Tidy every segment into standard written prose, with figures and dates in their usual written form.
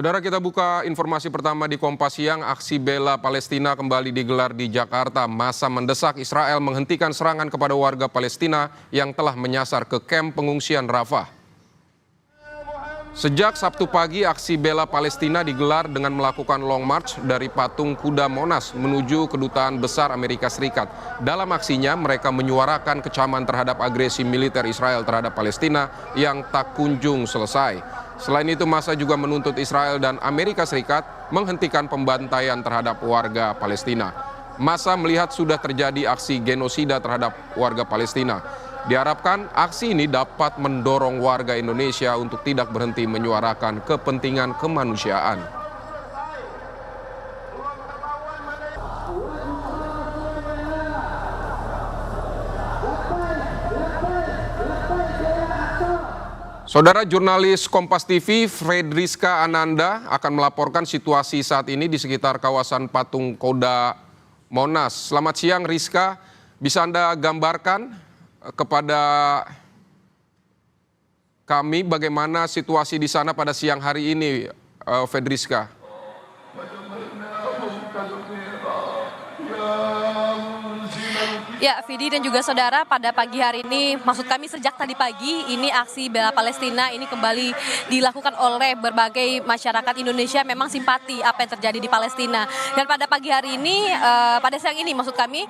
Saudara, kita buka informasi pertama di Kompas Siang. Aksi bela Palestina kembali digelar di Jakarta. Massa mendesak Israel menghentikan serangan kepada warga Palestina yang telah menyasar ke kamp pengungsian Rafah. Sejak Sabtu pagi, aksi bela Palestina digelar dengan melakukan long march dari patung kuda Monas menuju Kedutaan Besar Amerika Serikat. Dalam aksinya, mereka menyuarakan kecaman terhadap agresi militer Israel terhadap Palestina yang tak kunjung selesai. Selain itu, massa juga menuntut Israel dan Amerika Serikat menghentikan pembantaian terhadap warga Palestina. Massa melihat sudah terjadi aksi genosida terhadap warga Palestina. Diharapkan aksi ini dapat mendorong warga Indonesia untuk tidak berhenti menyuarakan kepentingan kemanusiaan. Saudara, jurnalis Kompas TV Fredriska Ananda akan melaporkan situasi saat ini di sekitar kawasan patung kuda Monas. Selamat siang Rizka, bisa Anda gambarkan kepada kami bagaimana situasi di sana pada siang hari ini, Fredriska? Ya, Vidi dan juga saudara, pada pagi hari ini, maksud kami sejak tadi pagi, ini aksi bela Palestina ini kembali dilakukan oleh berbagai masyarakat Indonesia memang simpati apa yang terjadi di Palestina. Dan pada pagi hari ini, pada siang ini maksud kami,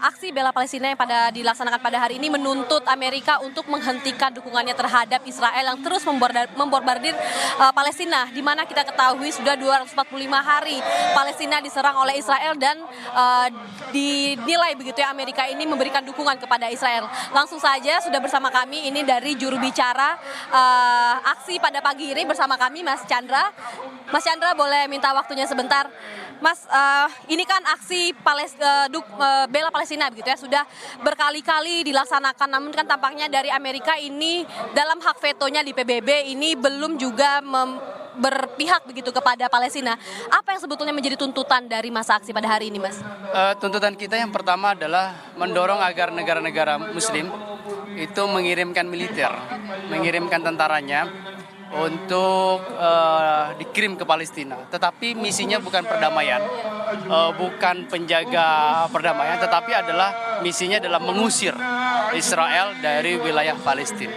aksi bela Palestina yang dilaksanakan pada hari ini menuntut Amerika untuk menghentikan dukungannya terhadap Israel yang terus membombardir Palestina, di mana kita ketahui sudah 245 hari Palestina diserang oleh Israel dan dinilai begitu ya Amerika ini memberikan dukungan kepada Israel. Langsung saja sudah bersama kami ini dari juru bicara aksi pada pagi ini bersama kami Mas Chandra. Mas Chandra, boleh minta waktunya sebentar? Mas, ini kan aksi bela Palestina begitu ya, sudah berkali-kali dilaksanakan, namun kan tampaknya dari Amerika ini dalam hak vetonya di PBB ini belum juga berpihak begitu kepada Palestina. Apa yang sebetulnya menjadi tuntutan dari masa aksi pada hari ini, Mas? Tuntutan kita yang pertama adalah mendorong agar negara-negara Muslim itu mengirimkan militer, mengirimkan tentaranya untuk dikirim ke Palestina. Tetapi misinya bukan perdamaian, bukan penjaga perdamaian, tetapi misinya adalah mengusir Israel dari wilayah Palestina.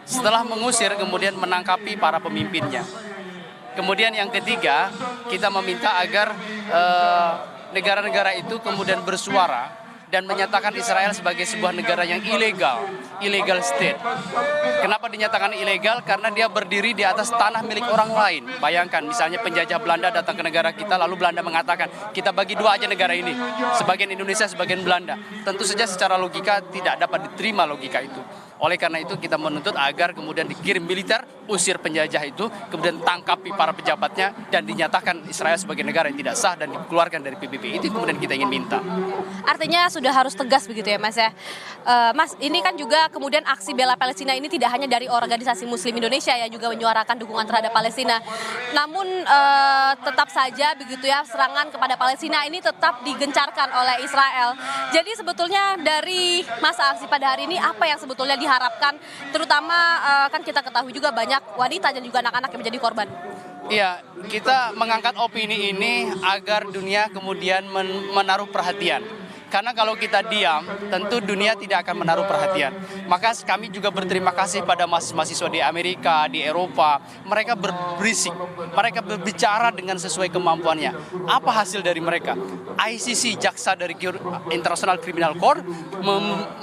Setelah mengusir, kemudian menangkapi para pemimpinnya. Kemudian yang ketiga, kita meminta agar negara-negara itu kemudian bersuara dan menyatakan Israel sebagai sebuah negara yang illegal state. Kenapa dinyatakan ilegal? Karena dia berdiri di atas tanah milik orang lain. Bayangkan, misalnya penjajah Belanda datang ke negara kita, lalu Belanda mengatakan, kita bagi dua aja negara ini, sebagian Indonesia, sebagian Belanda. Tentu saja secara logika tidak dapat diterima logika itu. Oleh karena itu kita menuntut agar kemudian dikirim militer, usir penjajah itu, kemudian tangkapi para pejabatnya, dan dinyatakan Israel sebagai negara yang tidak sah dan dikeluarkan dari PBB. Itu kemudian kita ingin minta. Artinya sudah harus tegas begitu ya, Mas ya. Mas, ini kan juga kemudian aksi bela Palestina ini tidak hanya dari organisasi Muslim Indonesia yang juga menyuarakan dukungan terhadap Palestina. Namun tetap saja begitu ya, serangan kepada Palestina ini tetap digencarkan oleh Israel. Jadi sebetulnya dari masa aksi pada hari ini apa yang sebetulnya diharapkan, terutama kan kita ketahui juga banyak wanita dan juga anak-anak yang menjadi korban. Iya, kita mengangkat opini ini agar dunia kemudian menaruh perhatian. Karena kalau kita diam, tentu dunia tidak akan menaruh perhatian. Maka kami juga berterima kasih pada mahasiswa di Amerika, di Eropa. Mereka berisik, mereka berbicara dengan sesuai kemampuannya. Apa hasil dari mereka? ICC, jaksa dari International Criminal Court,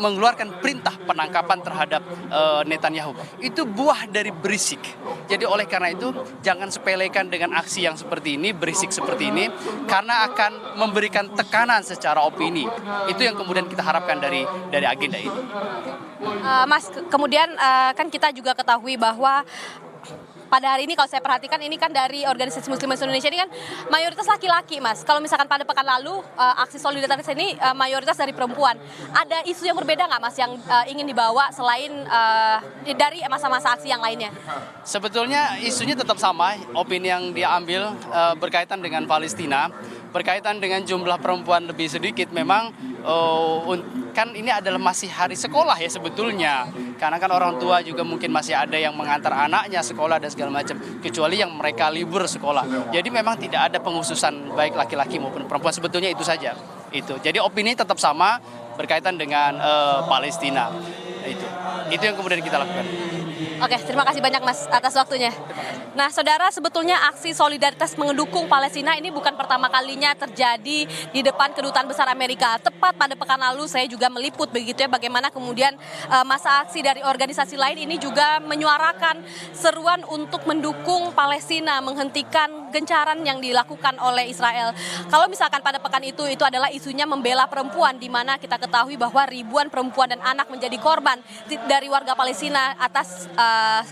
mengeluarkan perintah penangkapan terhadap Netanyahu. Itu buah dari berisik. Jadi oleh karena itu, jangan sepelekan dengan aksi yang seperti ini, berisik seperti ini, karena akan memberikan tekanan secara opini. Itu yang kemudian kita harapkan dari agenda ini. Mas, kemudian kan kita juga ketahui bahwa pada hari ini kalau saya perhatikan ini kan dari organisasi Muslim Indonesia ini kan mayoritas laki-laki, Mas. Kalau misalkan pada pekan lalu aksi solidaritas ini mayoritas dari perempuan. Ada isu yang berbeda nggak, Mas, yang ingin dibawa selain dari masa-masa aksi yang lainnya? Sebetulnya isunya tetap sama, opini yang diambil berkaitan dengan Palestina. berkaitan dengan jumlah perempuan lebih sedikit, memang kan ini adalah masih hari sekolah ya sebetulnya. Karena kan orang tua juga mungkin masih ada yang mengantar anaknya sekolah dan segala macam. Kecuali yang mereka libur sekolah. Jadi memang tidak ada penghususan baik laki-laki maupun perempuan, sebetulnya itu saja. Jadi opini tetap sama berkaitan dengan Palestina. Itu yang kemudian kita lakukan. Oke, terima kasih banyak Mas atas waktunya. Nah, saudara, sebetulnya aksi solidaritas mendukung Palestina ini bukan pertama kalinya terjadi di depan Kedutaan Besar Amerika. Tepat pada pekan lalu saya juga meliput begitu ya bagaimana kemudian masa aksi dari organisasi lain ini juga menyuarakan seruan untuk mendukung Palestina, menghentikan gencaran yang dilakukan oleh Israel. Kalau misalkan pada pekan itu adalah isunya membela perempuan, di mana kita ketahui bahwa ribuan perempuan dan anak menjadi korban dari warga Palestina atas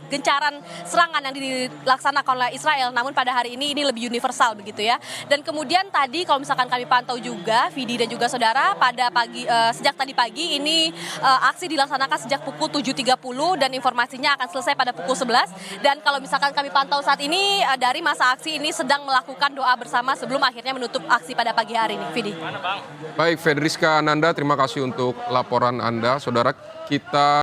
gencaran serangan yang dilaksanakan oleh Israel. Namun pada hari ini lebih universal begitu ya. Dan kemudian tadi kalau misalkan kami pantau juga, Vidi dan juga saudara, pada sejak tadi pagi ini aksi dilaksanakan sejak pukul 7.30 dan informasinya akan selesai pada pukul 11. Dan kalau misalkan kami pantau saat ini dari masa aksi ini sedang melakukan doa bersama sebelum akhirnya menutup aksi pada pagi hari ini. Vidi. Baik, Fedriska Ananda, terima kasih untuk laporan Anda. Saudara, kita